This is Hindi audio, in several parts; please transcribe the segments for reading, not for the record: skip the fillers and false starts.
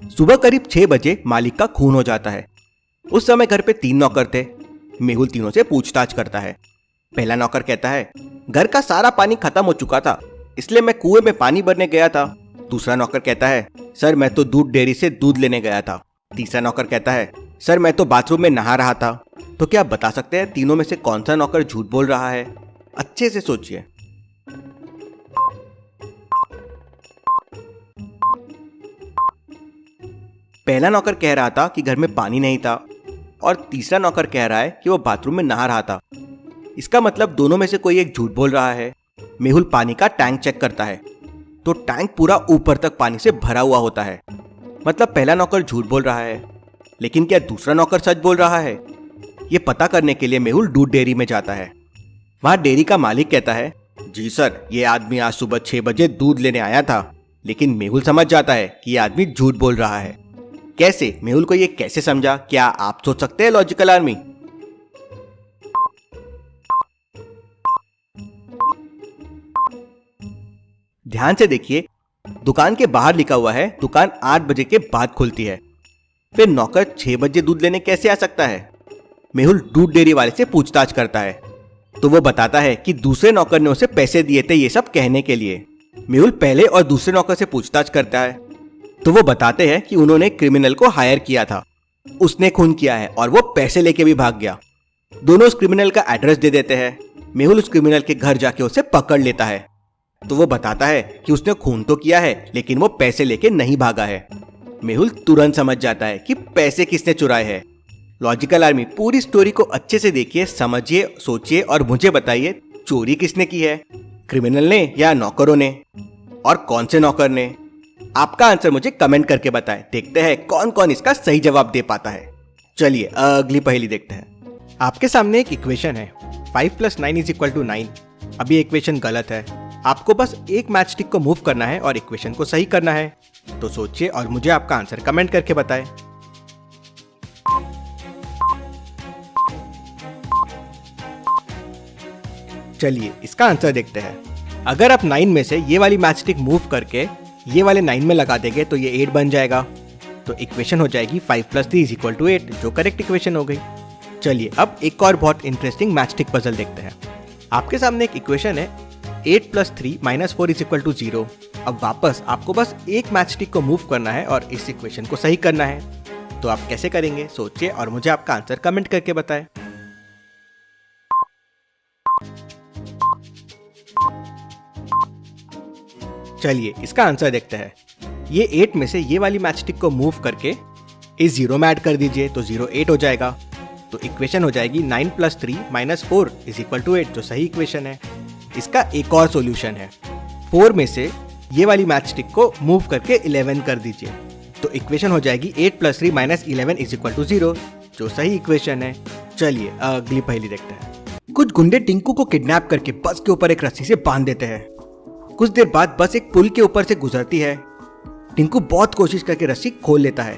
सुबह करीब 6 बजे मालिक का खून हो जाता है। उस समय घर पे 3 नौकर थे। मेहुल तीनों से पूछताछ करता है। पहला नौकर कहता है, घर का सारा पानी खत्म हो चुका था, इसलिए मैं कुएं में पानी भरने गया था। दूसरा नौकर कहता है, सर मैं तो दूध डेयरी से दूध लेने गया था। तीसरा नौकर कहता है, सर मैं तो बाथरूम में नहा रहा था। तो क्या आप बता सकते हैं तीनों में से कौन सा नौकर झूठ बोल रहा है? अच्छे से सोचिए। पहला नौकर कह रहा था कि घर में पानी नहीं था और तीसरा नौकर कह रहा है कि वो बाथरूम में नहा रहा था। इसका मतलब दोनों में से कोई एक झूठ बोल रहा है। मेहुल पानी का टैंक चेक करता है तो टैंक पूरा ऊपर तक पानी से भरा हुआ होता है। मतलब पहला नौकर झूठ बोल रहा है। लेकिन क्या दूसरा नौकर सच बोल रहा है? ये पता करने के लिए मेहुल दूध डेयरी में जाता है। वहां डेयरी का मालिक कहता है, जी सर, ये आदमी आज सुबह 6 बजे दूध लेने आया था। लेकिन मेहुल समझ जाता है कि ये आदमी झूठ बोल रहा है। कैसे? मेहुल को ये कैसे समझा? क्या आप सोच सकते हैं लॉजिकल आर्मी? ध्यान से देखिए, दुकान के बाहर लिखा हुआ है दुकान 8 बजे के बाद खुलती है। फिर नौकर 6 बजे दूध लेने कैसे आ सकता है? मेहुल दूध डेयरी वाले से पूछताछ करता है तो वो बताता है कि दूसरे नौकर ने उसे पैसे दिए थे ये सब कहने के लिए। मेहुल पहले और दूसरे नौकर से पूछताछ करता है तो वो बताते हैं कि उन्होंने क्रिमिनल को हायर किया था, उसने खून किया है और वो पैसे लेके भी भाग गया। दोनों उस क्रिमिनल का एड्रेस दे देते हैं। मेहुल उस क्रिमिनल के घर जाके उसे पकड़ लेता है तो वो बताता है कि उसने खून तो किया है लेकिन वो पैसे लेके नहीं भागा है। मेहुल तुरंत समझ जाता है कि पैसे किसने चुराए हैं। लॉजिकल आर्मी, पूरी स्टोरी को अच्छे से देखिए, समझिए, सोचिए और मुझे बताइए चोरी किसने की है, क्रिमिनल ने या नौकरों ने? और कौन से नौकर ने? आपका आंसर मुझे कमेंट करके बताएं। देखते हैं कौन कौन इसका सही जवाब दे पाता है। चलिए अगली पहेली देखते हैं। आपके सामने एक इक्वेशन है, 5 + 9 = 9। अभी इक्वेशन गलत है। आपको बस एक मैच स्टिक को मूव करना है और इक्वेशन को सही करना है। तो सोचिए और मुझे आपका आंसर कमेंट करके बताएं। चलिए इसका आंसर देखते हैं। अगर आप 9 में से ये वाली मैच स्टिक मूव करके ये वाले 9 में लगा देंगे तो ये 8 बन जाएगा। तो इक्वेशन हो जाएगी 5 + 3 = 8, जो करेक्ट इक्वेशन हो गई। चलिए अब एक और बहुत इंटरेस्टिंग मैच स्टिक पजल देखते हैं। आपके सामने एक इक्वेशन है, 8 + 3 - 4 = 0। अब वापस आपको बस एक मैच स्टिक को मूव करना है और इस इक्वेशन को सही करना है। तो आप कैसे करेंगे? सोचिए और मुझे आपका आंसर कमेंट करके बताएं। चलिए इसका आंसर देखते हैं। ये 8 में से ये वाली मैच स्टिक को मूव करके इस 0 में ऐड कर दीजिए तो 0 8 हो जाएगा। तो इक्वेशन हो जाएगी 9 + 3 - 4 = 8, जो सही इक्वेशन है। इसका एक और सॉल्यूशन है, 4 में से ये वाली मैच स्टिक को मूव करके 11 कर दीजिए तो इक्वेशन हो जाएगी 8 + 3 - 11 = 0, जो सही इक्वेशन है। चलिए अगली पहेली देखते हैं। कुछ गुंडे टिंकू को किडनैप करके बस के ऊपर एक रस्सी से बांध देते हैं। कुछ देर बाद बस एक पुल के ऊपर से गुजरती है। टिंकू बहुत कोशिश करके रस्सी खोल लेता है।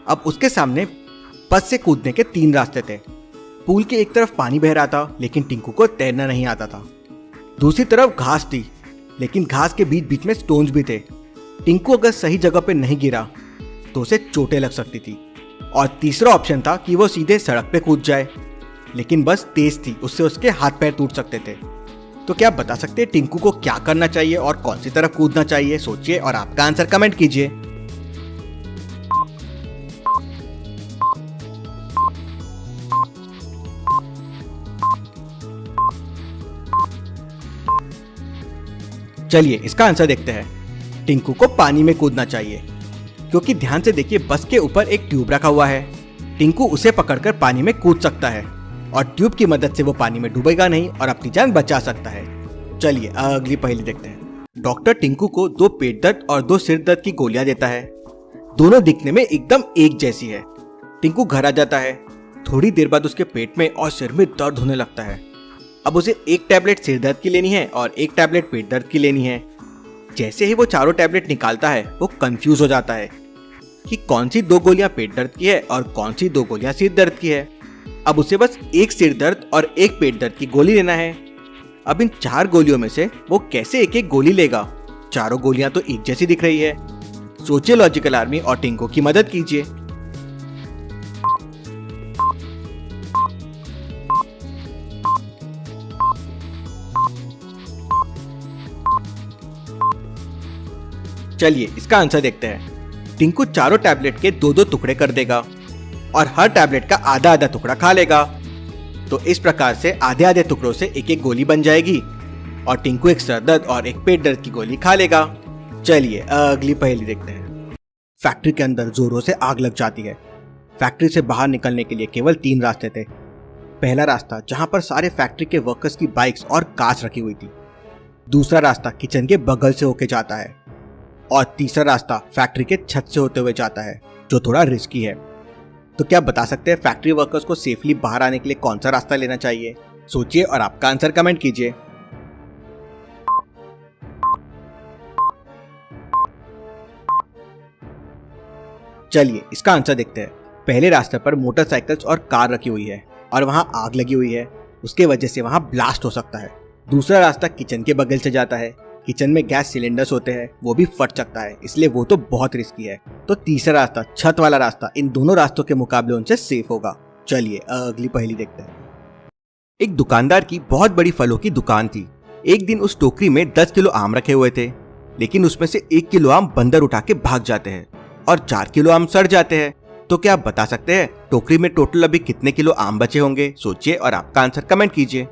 अब उसके सामने बस से कूदने के 3 रास्ते थे। पुल के एक तरफ पानी बह रहा था लेकिन टिंकू को तैरना नहीं आता था। दूसरी तरफ घास थी लेकिन घास के बीच बीच में स्टोन्स भी थे। टिंकू अगर सही जगह पे नहीं गिरा तो उसे चोटें लग सकती थी। और तीसरा ऑप्शन था कि वो सीधे सड़क पे कूद जाए, लेकिन बस तेज थी, उससे उसके हाथ पैर टूट सकते थे। तो क्या आप बता सकते हैं टिंकू को क्या करना चाहिए और कौन सी तरफ कूदना चाहिए? सोचिए और आपका आंसर कमेंट कीजिए। चलिए इसका आंसर देखते हैं। टिंकू को पानी में कूदना चाहिए, क्योंकि ध्यान से देखिए बस के ऊपर एक ट्यूब रखा हुआ है। टिंकू उसे पकड़कर पानी में कूद सकता है और ट्यूब की मदद से वो पानी में डूबेगा नहीं और अपनी जान बचा सकता है। चलिए अगली पहेली देखते हैं। डॉक्टर टिंकू को 2 पेट दर्द और 2 सिर दर्द की गोलियां देता है। दोनों दिखने में एकदम एक जैसी है। टिंकू घर आ जाता है। थोड़ी देर बाद उसके पेट में और सिर में दर्द होने लगता है। अब उसे एक टैबलेट सिर दर्द की लेनी है और एक टैबलेट पेट दर्द की लेनी है। जैसे ही वो चारों टैबलेट निकालता है वो कंफ्यूज हो जाता है कि कौन सी 2 गोलियां पेट दर्द की है और कौन सी 2 गोलियां सिर दर्द की है। अब उसे बस एक सिर दर्द और एक पेट दर्द की गोली लेना है। अब इन 4 गोलियों में से वो कैसे एक एक गोली लेगा? चारों गोलियां तो एक जैसी दिख रही है। सोचिए लॉजिकल आर्मी और टिंकू की मदद कीजिए। चलिए इसका आंसर देखते हैं। टिंकू चारों टैबलेट के दो दो टुकड़े कर देगा और हर टैबलेट का आधा आधा टुकड़ा खा लेगा। तो इस प्रकार से आधे आधे टुकड़ों से एक एक गोली बन जाएगी और टिंकू एक सर दर्द और एक पेट दर्द की गोली खा लेगा। चलिए अगली पहेली देखते हैं। फैक्ट्री के अंदर जोरों से आग लग जाती है। फैक्ट्री से बाहर निकलने के लिए केवल 3 रास्ते थे। पहला रास्ता जहां पर सारे फैक्ट्री के वर्कर्स की बाइक्स और कार्स रखी हुई थी। दूसरा रास्ता किचन के बगल से होके जाता है और तीसरा रास्ता फैक्ट्री के छत से होते हुए जाता है, जो थोड़ा रिस्की है। तो क्या बता सकते हैं फैक्ट्री वर्कर्स को सेफली बाहर आने के लिए कौन सा रास्ता लेना चाहिए? सोचिए और आपका आंसर कमेंट कीजिए। चलिए इसका आंसर देखते हैं। पहले रास्ते पर मोटरसाइकिल्स और कार रखी हुई है और वहां आग लगी हुई है, उसके वजह से वहां ब्लास्ट हो सकता है। दूसरा रास्ता किचन के बगल से जाता है। किचन में गैस सिलेंडर्स होते हैं, वो भी फट सकता है, इसलिए वो तो बहुत रिस्की है। तो तीसरा रास्ता, छत वाला रास्ता, इन दोनों रास्तों के मुकाबले उनसे सेफ होगा। चलिए अगली पहेली देखते हैं। एक दुकानदार की बहुत बड़ी फलों की दुकान थी। एक दिन उस टोकरी में 10 किलो आम रखे हुए थे, लेकिन उसमें से 1 किलो आम बंदर उठा के भाग जाते हैं और 4 किलो आम सड़ जाते हैं। तो क्या आप बता सकते हैं टोकरी में टोटल अभी कितने किलो आम बचे होंगे? सोचिए और आपका आंसर कमेंट कीजिए।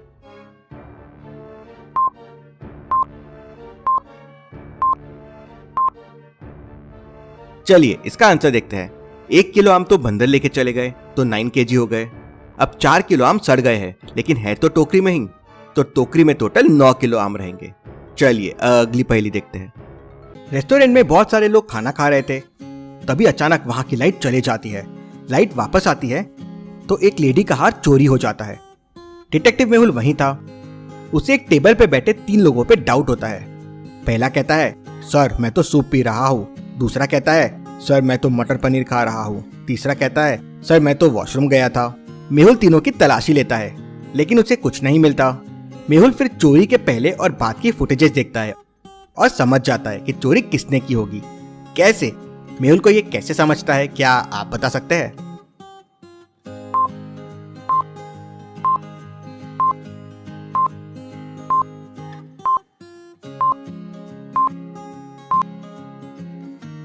चलिए इसका आंसर देखते हैं। 1 किलो आम तो बंदर लेके चले गए, तो 9 kg हो गए। अब 4 किलो आम सड़ गए हैं, लेकिन है तो टोकरी में ही, तो टोकरी में टोटल 9 किलो आम रहेंगे। चलिए अगली पहेली देखते हैं। रेस्टोरेंट में बहुत सारे लोग खाना खा रहे थे, तभी अचानक वहां की लाइट चली जाती है। लाइट वापस आती है तो एक लेडी का हार चोरी हो जाता है। डिटेक्टिव मेहुल वहीं था। उसे एक टेबल पे बैठे 3 लोगों पे डाउट होता है। पहला कहता है, सर मैं तो सूप पी रहा हूँ। दूसरा कहता है, सर मैं तो मटर पनीर खा रहा हूँ। तीसरा कहता है, सर मैं तो वॉशरूम गया था। मेहुल तीनों की तलाशी लेता है, लेकिन उसे कुछ नहीं मिलता। मेहुल फिर चोरी के पहले और बाद की फुटेजेस देखता है और समझ जाता है कि चोरी किसने की होगी। कैसे? मेहुल को ये कैसे समझता है, क्या आप बता सकते हैं?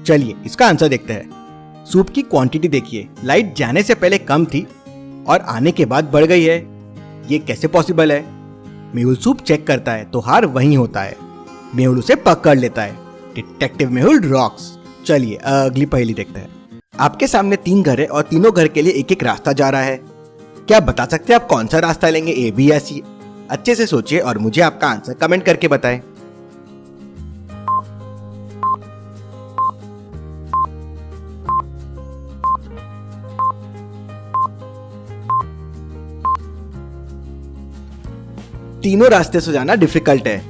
चलिए इसका आंसर देखते हैं। सूप की क्वांटिटी देखिए, लाइट जाने से पहले कम थी और आने के बाद बढ़ गई है। ये कैसे पॉसिबल है? मेहुल सूप चेक करता है तो हार वहीं होता है। मेहुल उसे पकड़ लेता है। Detective Mehul rocks. चलिए अगली पहेली देखते हैं। आपके सामने 3 घर है और तीनों घर के लिए एक एक रास्ता जा रहा है। क्या आप बता सकते हैं आप कौन सा रास्ता लेंगे, ए, बी या सी? अच्छे से सोचिए और मुझे आपका आंसर कमेंट करके बताएं। तीनों रास्ते से जाना डिफिकल्ट है।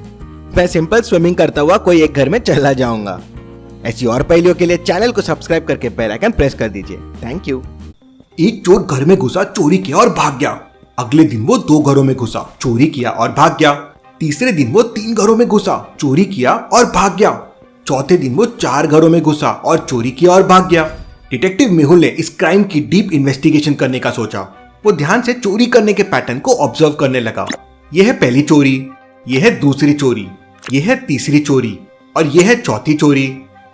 मैं सिंपल स्विमिंग करता हुआ कोई एक घर में चला जाऊंगा। ऐसी और पहेलियों के लिए चैनल को सब्सक्राइब करके बेल आइकन प्रेस कर दीजिए। Thank you. एक चोर घर में घुसा, चोरी किया और भाग गया। अगले दिन वो 2 घरों में घुसा, चोरी किया और भाग गया। तीसरे दिन वो 3 घरों में घुसा, चोरी किया और भाग गया। चौथे दिन वो 4 घरों में घुसा और चोरी किया और भाग गया। डिटेक्टिव मेहुल ने इस क्राइम की डीप इन्वेस्टिगेशन करने का सोचा। वो ध्यान से चोरी करने के पैटर्न को ऑब्जर्व करने लगा। यह है पहली चोरी, यह है दूसरी चोरी, यह है तीसरी चोरी और यह है चौथी चोरी।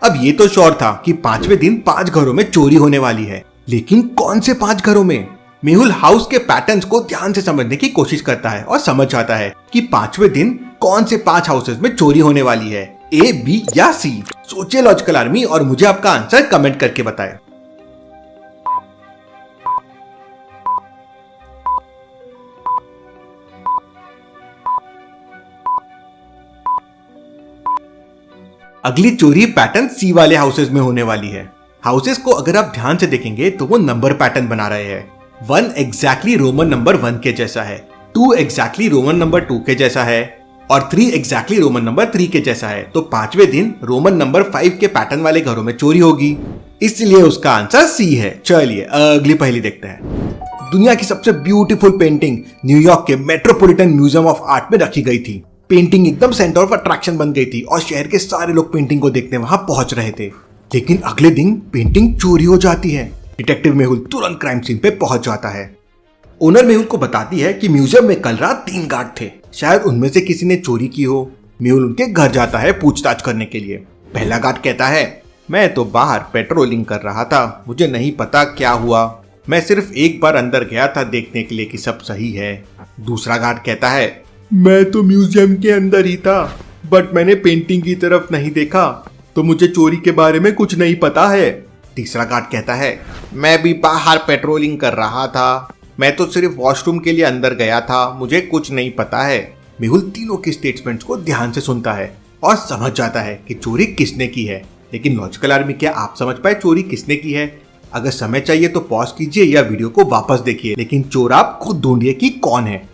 अब ये तो श्योर था कि 5वें दिन 5 घरों में चोरी होने वाली है, लेकिन कौन से 5 घरों में? मेहुल हाउस के पैटर्न्स को ध्यान से समझने की कोशिश करता है और समझ जाता है कि 5वें दिन कौन से 5 हाउसेस में चोरी होने वाली है, ए, बी या सी। सोचिए लॉजिकल आर्मी और मुझे आपका आंसर कमेंट करके बताएं। अगली चोरी पैटर्न सी वाले हाउसेस में होने वाली है। हाउसेस को अगर आप ध्यान से देखेंगे तो वो नंबर पैटर्न बना रहे हैं। 1 एग्जैक्टली रोमन नंबर 1 के जैसा है, 2 एग्जैक्टली रोमन नंबर 2 के जैसा है और 3 एग्जैक्टली रोमन नंबर 3 के जैसा है। तो 5वें दिन रोमन नंबर 5 के पैटर्न वाले घरों में चोरी होगी, इसलिए उसका आंसर सी है। चलिए अगली पहेली देखते हैं। दुनिया की सबसे ब्यूटीफुल पेंटिंग न्यूयॉर्क के मेट्रोपॉलिटन म्यूजियम ऑफ आर्ट में रखी गई थी। पेंटिंग एकदम सेंटर ऑफ अट्रैक्शन बन गई थी और शहर के सारे लोग पेंटिंग को देखने वहां पहुंच रहे थे। लेकिन अगले दिन पेंटिंग चोरी हो जाती है। डिटेक्टिव मेहुल तुरंत क्राइम सीन पे पहुंच जाता है। ओनर मेहुल को बताती है कि म्यूजियम में कल रात 3 गार्ड थे, शायद उनमें से किसी ने चोरी की हो। मेहुल उनके घर जाता है पूछताछ करने के लिए। पहला गार्ड कहता है, मैं तो बाहर पेट्रोलिंग कर रहा था, मुझे नहीं पता क्या हुआ, मैं सिर्फ एक बार अंदर गया था देखने के लिए कि सब सही है। दूसरा गार्ड कहता है, मैं तो म्यूजियम के अंदर ही था, बट मैंने पेंटिंग की तरफ नहीं देखा, तो मुझे चोरी के बारे में कुछ नहीं पता है। तीसरा गार्ड कहता है, मैं भी बाहर पेट्रोलिंग कर रहा था, मैं तो सिर्फ वॉशरूम के लिए अंदर गया था, मुझे कुछ नहीं पता है। मेहुल तीनों के स्टेटमेंट्स को ध्यान से सुनता है और समझ जाता है कि चोरी किसने की है। लेकिन लॉजिकल आर्मी, क्या आप समझ पाए चोरी किसने की है? अगर समय चाहिए तो पॉज कीजिए या वीडियो को वापस देखिए, लेकिन चोर आप खुद ढूंढिए कि कौन है।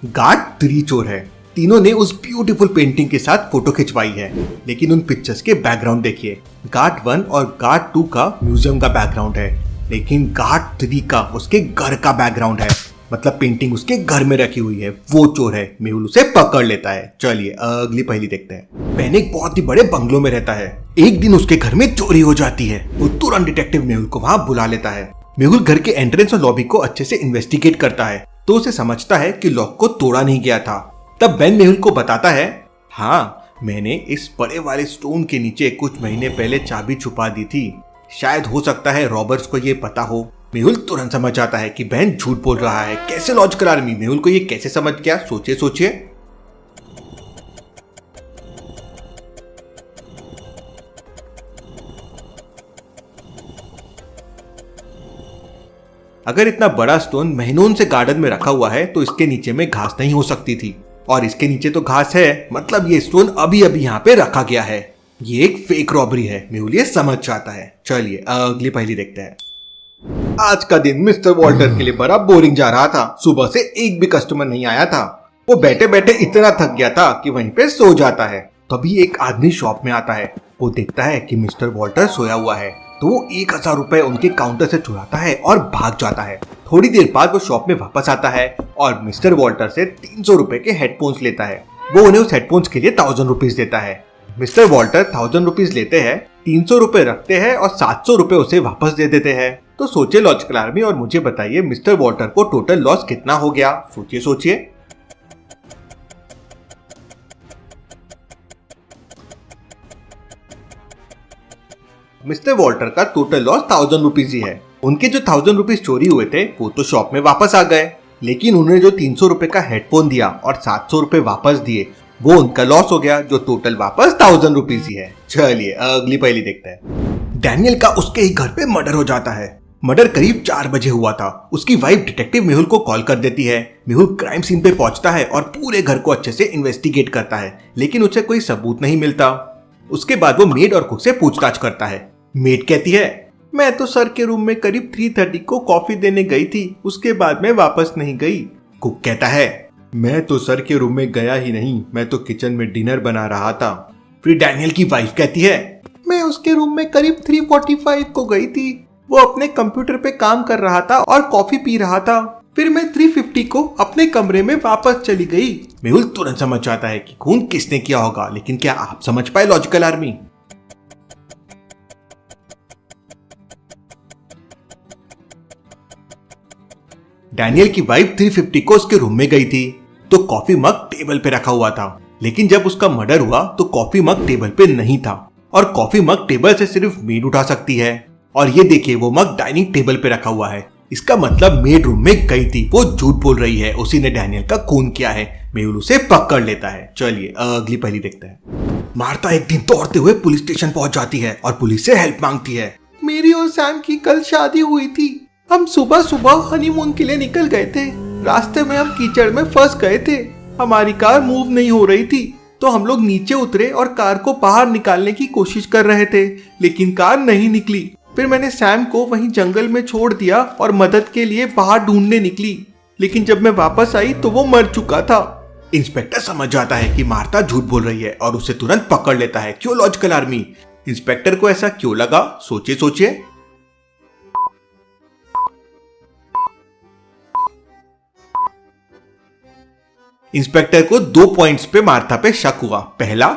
गार्ड 3 चोर है। तीनों ने उस ब्यूटीफुल पेंटिंग के साथ फोटो खिंचवाई है, लेकिन उन पिक्चर्स के बैकग्राउंड देखिए। गार्ड 1 और गार्ड 2 का म्यूजियम का बैकग्राउंड है, लेकिन गार्ड 3 का उसके घर का बैकग्राउंड है, मतलब पेंटिंग उसके घर में रखी हुई है। वो चोर है। मेहुल उसे पकड़ लेता है। चलिए अगली पहेली देखते हैं। बेन एक बहुत ही बड़े बंगलों में रहता है। एक दिन उसके घर में चोरी हो जाती है। वो तुरंत डिटेक्टिव मेहुल को वहां बुला लेता है। मेहुल घर के एंट्रेंस और लॉबी को अच्छे से इन्वेस्टिगेट करता है, तो उसे समझता है कि लॉक को तोड़ा नहीं गया था। तब बेन मेहुल को बताता है, हाँ, मैंने इस बड़े वाले स्टोन के नीचे कुछ महीने पहले चाबी छुपा दी थी, शायद हो सकता है रॉबर्स को ये पता हो। मेहुल तुरंत समझ जाता है कि बेन झूठ बोल रहा है। कैसे लॉजिकल आर्मी, मेहुल को ये कैसे समझ गया? सोचिए सोचिए। अगर इतना बड़ा स्टोन महीनों से गार्डन में रखा हुआ है तो इसके नीचे में घास नहीं हो सकती थी, और इसके नीचे तो घास है, मतलब ये स्टोन अभी अभी यहाँ पे रखा गया है। ये एक फेक रॉबरी है। मेहुल ये समझ जाता है। चलिए अगली पहेली देखते हैं। आज का दिन मिस्टर वॉल्टर के लिए बड़ा बोरिंग जा रहा था। सुबह से एक भी कस्टमर नहीं आया था। वो बैठे बैठे इतना थक गया था कि वहीं पे सो जाता है। तभी एक आदमी शॉप में आता है। वो देखता है कि मिस्टर वॉल्टर सोया हुआ है, तो वो 1000 रुपए उनके काउंटर से चुराता है और भाग जाता है। थोड़ी देर बाद वो शॉप में वापस आता है और मिस्टर वॉल्टर से 300 रुपए के हेडफोन्स लेता है। वो उन्हें उस हेडफोन्स के लिए 1000 रुपीज देता है। मिस्टर वॉल्टर 1000 रुपीज लेते हैं, 300 रुपए रखते हैं और 700 रुपए उसे वापस दे देते हैं। तो सोचिए लॉजिकल आर्मी, और मुझे बताइए मिस्टर वॉल्टर को टोटल लॉस कितना हो गया? सोचिए सोचिए। मिस्टर वॉल्टर का टोटल लॉस 1000 रुपीज ही है। उनके जो 1000 रुपीज चोरी हुए थे वो तो शॉप में वापस आ गए, लेकिन उन्होंने जो 300 रुपए का हेडफोन दिया और 700 रुपए वापस दिए, वो उनका लॉस हो गया, जो टोटल वापस 1000 रुपीज ही है। चलिए अगली पहेली देखते हैं। डैनियल का उसके ही घर पे मर्डर हो जाता है। मर्डर करीब 4 बजे हुआ था। उसकी वाइफ डिटेक्टिव मेहुल को कॉल कर देती है। मेहुल क्राइम सीन पे पहुंचता है और पूरे घर को अच्छे से इन्वेस्टिगेट करता है, लेकिन उसे कोई सबूत नहीं मिलता। उसके बाद वो मेड और कुक से पूछताछ करता है। मेड कहती है, मैं तो सर के रूम में करीब 3:30 को कॉफी देने गई थी, उसके बाद मैं वापस नहीं गई। कुक कहता है, मैं तो सर के रूम में गया ही नहीं, मैं तो किचन में डिनर बना रहा था। फिर डैनियल की वाइफ कहती है, मैं उसके रूम में करीब 3:45 को गई थी, वो अपने कंप्यूटर पे काम कर रहा था और कॉफी पी रहा था। फिर मैं 3:50 को अपने कमरे में वापस चली गई। मेहुल तुरंत समझ जाता है कि खून किसने किया होगा, लेकिन क्या आप समझ पाए लॉजिकल आर्मी? डैनियल की वाइफ 3:50 को उसके रूम में गई थी, तो कॉफी मग टेबल पे रखा हुआ था, लेकिन जब उसका मर्डर हुआ तो कॉफी मग टेबल पे नहीं था, और कॉफी मग टेबल से सिर्फ मेड उठा सकती है। और ये देखिए, वो मग डाइनिंग टेबल पे रखा हुआ है। इसका मतलब मेड रूम में गई थी। वो झूठ बोल रही है, उसी ने डैनियल का खून किया है। मेहुल उसे पकड़ लेता है। चलिए अगली पहेली देखते हैं। मार्था एक दिन दौड़ते हुए पुलिस स्टेशन पहुंच जाती है और पुलिस से हेल्प मांगती है। मेरी और सैम की कल शादी हुई थी। हम सुबह सुबह हनीमून के लिए निकल गए थे। रास्ते में हम कीचड़ में फंस गए थे। हमारी कार मूव नहीं हो रही थी, तो हम लोग नीचे उतरे और कार को बाहर निकालने की कोशिश कर रहे थे, लेकिन कार नहीं निकली। फिर मैंने सैम को वहीं जंगल में छोड़ दिया और मदद के लिए बाहर ढूंढने निकली, लेकिन जब मैं वापस आई तो वो मर चुका था। इंस्पेक्टर समझ जाता है कि मार्था झूठ बोल रही है और उसे तुरंत पकड़ लेता है। क्यों लॉजिकल आर्मी? इंस्पेक्टर को ऐसा क्यों लगा? सोचिए सोचिए। इंस्पेक्टर को 2 पॉइंट्स पे मार्था पे शक हुआ। पहला,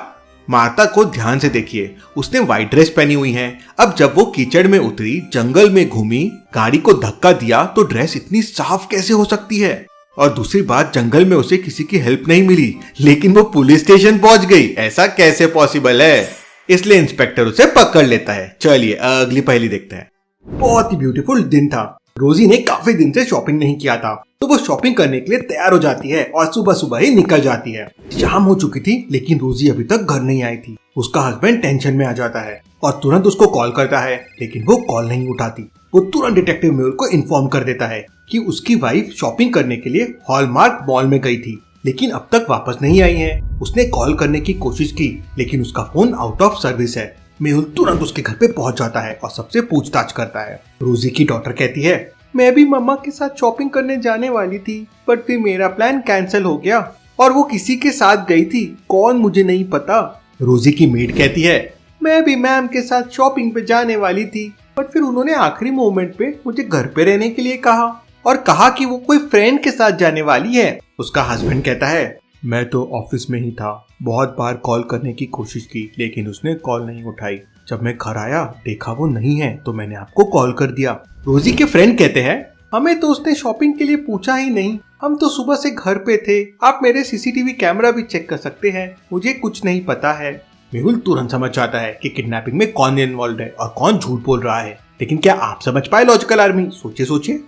मार्था को ध्यान से देखिए, उसने व्हाइट ड्रेस पहनी हुई है। अब जब वो कीचड़ में उतरी, जंगल में घूमी, गाड़ी को धक्का दिया तो ड्रेस इतनी साफ कैसे हो सकती है? और दूसरी बात, जंगल में उसे किसी की हेल्प नहीं मिली, लेकिन वो पुलिस स्टेशन पहुंच गई। ऐसा कैसे पॉसिबल है? इसलिए इंस्पेक्टर उसे पकड़ लेता है। चलिए अगली पहेली देखते हैं। बहुत ही ब्यूटीफुल दिन था। रोजी ने काफी दिन से शॉपिंग नहीं किया था, तो वो शॉपिंग करने के लिए तैयार हो जाती है और सुबह सुबह ही निकल जाती है। शाम हो चुकी थी, लेकिन रोजी अभी तक घर नहीं आई थी। उसका हस्बैंड टेंशन में आ जाता है और तुरंत उसको कॉल करता है, लेकिन वो कॉल नहीं उठाती। वो तुरंत डिटेक्टिव मेहुल को इन्फॉर्म कर देता है कि उसकी वाइफ शॉपिंग करने के लिए हॉलमार्क मॉल में गई थी, लेकिन अब तक वापस नहीं आई है। उसने कॉल करने की कोशिश की, लेकिन उसका फोन आउट ऑफ सर्विस है। मेहुल तुरंत उसके घर पे पहुंच जाता है और सबसे पूछताछ करता है। रोजी की डॉटर कहती है, मैं भी मम्मा के साथ शॉपिंग करने जाने वाली थी, बट फिर मेरा प्लान कैंसिल हो गया और वो किसी के साथ गई थी, कौन मुझे नहीं पता। रोजी की मेड कहती है, मैं भी मैम के साथ शॉपिंग पे जाने वाली थी, बट फिर उन्होंने आखिरी मोमेंट पे मुझे घर पे रहने के लिए कहा और कहा कि वो कोई फ्रेंड के साथ जाने वाली है। उसका हस्बैंड कहता है, मैं तो ऑफिस में ही था, बहुत बार कॉल करने की कोशिश की, लेकिन उसने कॉल नहीं उठाई। जब मैं घर आया, देखा वो नहीं है, तो मैंने आपको कॉल कर दिया। रोजी के फ्रेंड कहते हैं, हमें तो उसने शॉपिंग के लिए पूछा ही नहीं, हम तो सुबह से घर पे थे, आप मेरे सीसीटीवी कैमरा भी चेक कर सकते हैं, मुझे कुछ नहीं पता है। मेहुल तुरंत समझ जाता है कि किडनैपिंग में कौन इन्वॉल्व है और कौन झूठ बोल रहा है। लेकिन क्या आप समझ पाए लॉजिकल आर्मी? सोचिए सोचिए।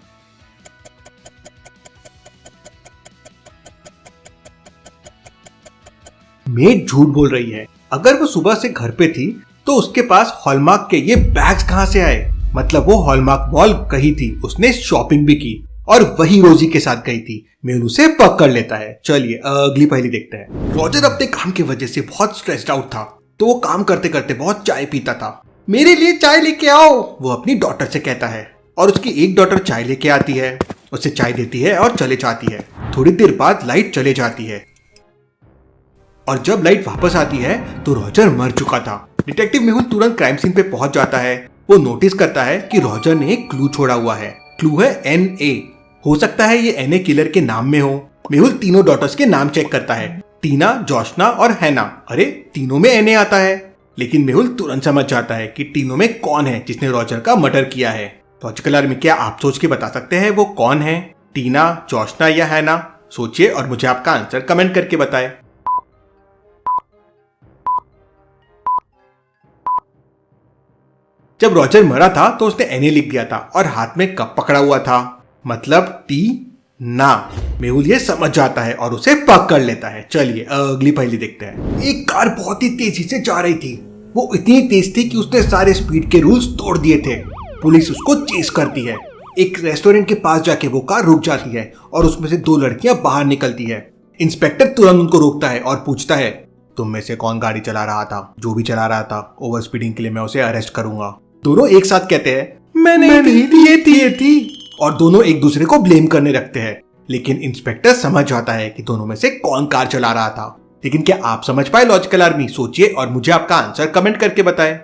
मेड झूठ बोल रही है। अगर वो सुबह से घर पे थी तो उसके पास हॉलमार्क के ये बैग्स कहां से आए? मतलब वो हॉलमार्क मॉल गई थी, उसने शॉपिंग भी की और वही रोजी के साथ गई थी। मेहुल उसे पकड़ लेता है। चलिए अगली पहेली देखते हैं। रॉजर अपने काम की वजह से बहुत स्ट्रेस्ड आउट था, तो वो काम करते करते बहुत चाय पीता था। मेरे लिए चाय लेके आओ, वो अपनी डॉटर से कहता है और उसकी एक डॉटर चाय लेके आती है, उसे चाय देती है और चले जाती है। थोड़ी देर बाद लाइट चले जाती है और जब लाइट वापस आती है तो रॉजर मर चुका था। डिटेक्टिव मेहुल तुरंत क्राइम सीन पे पहुंच जाता है। वो नोटिस करता है कि रॉजर ने एक क्लू छोड़ा हुआ है। क्लू है NA। हो सकता है ये NA किलर के नाम में हो। मेहुल तीनों डॉटर्स के नाम चेक करता है, टीना, जोशना और हैना। अरे तीनों में NA आता है। लेकिन मेहुल तुरंत समझ जाता है कि तीनों में कौन है जिसने रॉजर का मर्डर किया है। लॉजिकल आर्मी, क्या आप सोच के बता सकते हैं वो कौन है? टीना, जोशना या हैना? सोचिए और मुझे आपका आंसर कमेंट करके बताएं। जब रॉजर मरा था तो उसने NA लिख दिया था और हाथ में कप पकड़ा हुआ था, मतलब टी ना। मेहुल ये समझ जाता है और उसे पकड़ लेता है। चलिए अगली पहेली देखते हैं। एक कार बहुत ही तेजी से जा रही थी। वो इतनी तेज थी कि उसने सारे स्पीड के रूल्स तोड़ दिए थे। पुलिस उसको चेस करती है। एक रेस्टोरेंट के पास जाके वो कार रुक जाती है और उसमें से 2 लड़कियां बाहर निकलती है। इंस्पेक्टर तुरंत उनको रोकता है और पूछता है, तुम में से कौन गाड़ी चला रहा था? जो भी चला रहा था, ओवर स्पीडिंग के लिए मैं उसे अरेस्ट करूंगा। दोनों एक साथ कहते हैं, मैंने ये थी और दोनों एक दूसरे को ब्लेम करने लगते हैं। लेकिन इंस्पेक्टर समझ जाता है कि दोनों में से कौन कार चला रहा था। लेकिन क्या आप समझ पाए लॉजिकल आर्मी? सोचिए और मुझे आपका आंसर कमेंट करके बताएं।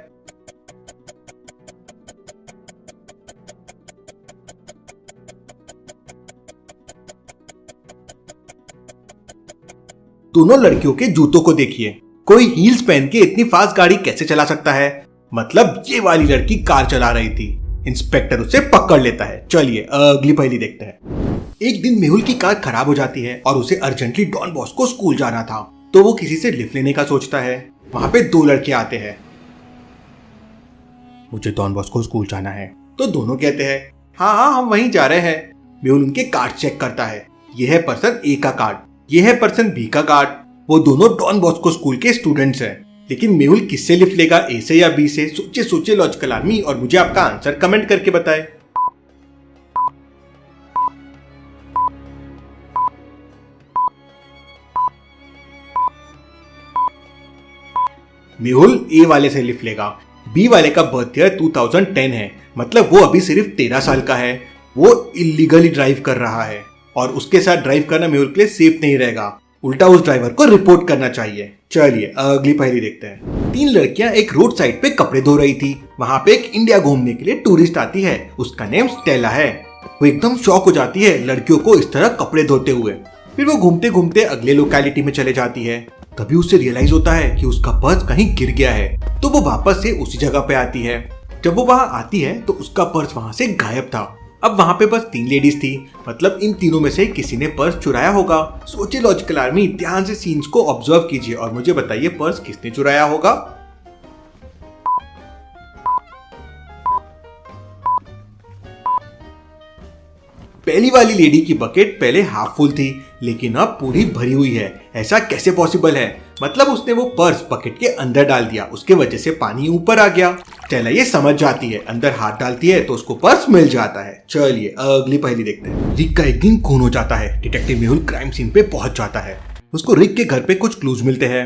दोनों लड़कियों के जूतों को देखिए। कोई हील्स पहन के इतनी फास्ट गाड़ी कैसे चला सकता है? मतलब ये वाली लड़की कार चला रही थी। इंस्पेक्टर उसे पकड़ लेता है। चलिए अगली पहेली देखते हैं। एक दिन मेहुल की कार खराब हो जाती है और उसे अर्जेंटली डॉन बॉस्को स्कूल जाना था, तो वो किसी से लिफ्ट लेने का सोचता है। वहां पे 2 लड़के आते हैं। मुझे डॉन बॉस्को स्कूल जाना है, तो दोनों कहते हैं, हाँ हम वहीं जा रहे हैं। मेहुल उनके कार्ड चेक करता है। यह है पर्सन A का कार्ड, यह है पर्सन B का कार्ड। वो दोनों डॉन बॉस्को स्कूल के स्टूडेंट्स हैं। लेकिन मेहुल किससे लिफ्ट लेगा, A से या B से? सोचिए लॉजिकल आर्मी और मुझे आपका आंसर कमेंट करके बताएं। मेहुल A वाले से लिफ्ट लेगा। B वाले का बर्थ ईयर 2010 है, मतलब वो अभी सिर्फ 13 साल का है। वो इलीगली ड्राइव कर रहा है और उसके साथ ड्राइव करना मेहुल के लिए सेफ नहीं रहेगा। उल्टा उस ड्राइवर को रिपोर्ट करना चाहिए। चलिए अगली पहेली देखते हैं। 3 लड़कियां एक रोड साइड पे कपड़े धो रही थी। वहां पे एक इंडिया घूमने के लिए टूरिस्ट आती है, उसका नेम स्टेला है। वो एकदम शॉक हो जाती है लड़कियों को इस तरह कपड़े धोते हुए। फिर वो घूमते घूमते अगले लोकेलिटी में चले जाती है। तभी उसे रियलाइज होता है कि उसका पर्स कहीं गिर गया है। तो वो वापस से उसी जगह पे आती है। जब वो वहां आती है तो उसका पर्स वहां से गायब था। अब वहां पे बस 3 लेडीज थी, मतलब इन तीनों में से किसी ने पर्स चुराया होगा। सोचिए लॉजिकल आर्मी, ध्यान से सीन्स को ऑब्जर्व कीजिए और मुझे बताइए पर्स किसने चुराया होगा। पहली वाली लेडी की बकेट पहले हाफ फुल थी लेकिन अब पूरी भरी हुई है। ऐसा कैसे पॉसिबल है? मतलब उसने वो पर्स बकेट के अंदर डाल दिया, उसके वजह से पानी ऊपर आ गया। चला ये समझ जाती है, अंदर हाथ डालती है तो उसको पर्स मिल जाता है। चलिए अगली पहेली देखते हैं। रिक का एक दिन खून हो जाता है। डिटेक्टिव मेहुल क्राइम सीन पे पहुंच जाता है। उसको रिक के घर पे कुछ क्लूज मिलते हैं।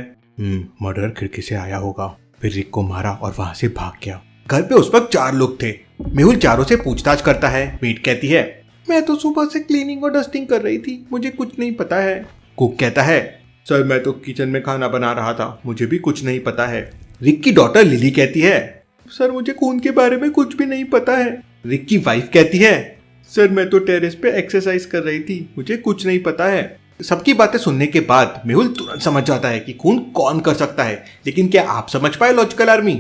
मर्डर खिड़की से आया होगा, फिर रिक को मारा और वहां से भाग गया। घर पे उस वक्त 4 लोग थे। मेहुल चारों से पूछताछ करता है। मेट कहती है, मैं तो सुबह से क्लीनिंग और डस्टिंग कर रही थी, मुझे कुछ नहीं पता है। कुक कहता है, सर मैं तो किचन में खाना बना रहा था, मुझे भी कुछ नहीं पता है। रिक की डॉटर लिली कहती है, सर मुझे खून के बारे में कुछ भी नहीं पता है। रिक की वाइफ कहती है, सर मैं तो टेरेस पे एक्सरसाइज कर रही थी, मुझे कुछ नहीं पता है। सबकी बातें सुनने के बाद मेहुल तुरंत समझ जाता है कि खून कौन कर सकता है। लेकिन क्या आप समझ पाए लॉजिकल आर्मी?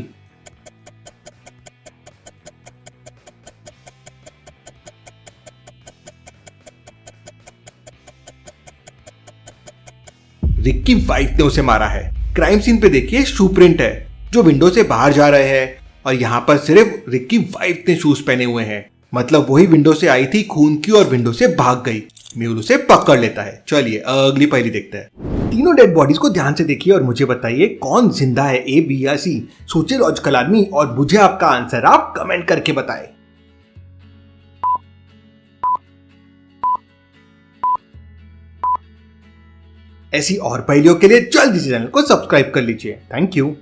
रिक की वाइफ ने उसे मारा है। क्राइम सीन पे देखिए शू प्रिंट है जो विंडो से बाहर जा रहे हैं और यहाँ पर सिर्फ रिक की वाइफ ने शूज पहने हुए हैं। मतलब वही विंडो से आई थी खून की और विंडो से भाग गई। मेहुल उसे पकड़ लेता है। चलिए अगली पहेली देखते हैं। तीनों डेड बॉडीज को ध्यान से देखिए और मुझे बताइए कौन जिंदा है, ए, बी या सी। सोचिए लॉजिकल आदमी और मुझे आपका आंसर आप कमेंट करके बताएं। ऐसी और पहेलियों के लिए जल्दी से चैनल को सब्सक्राइब कर लीजिए। Thank you.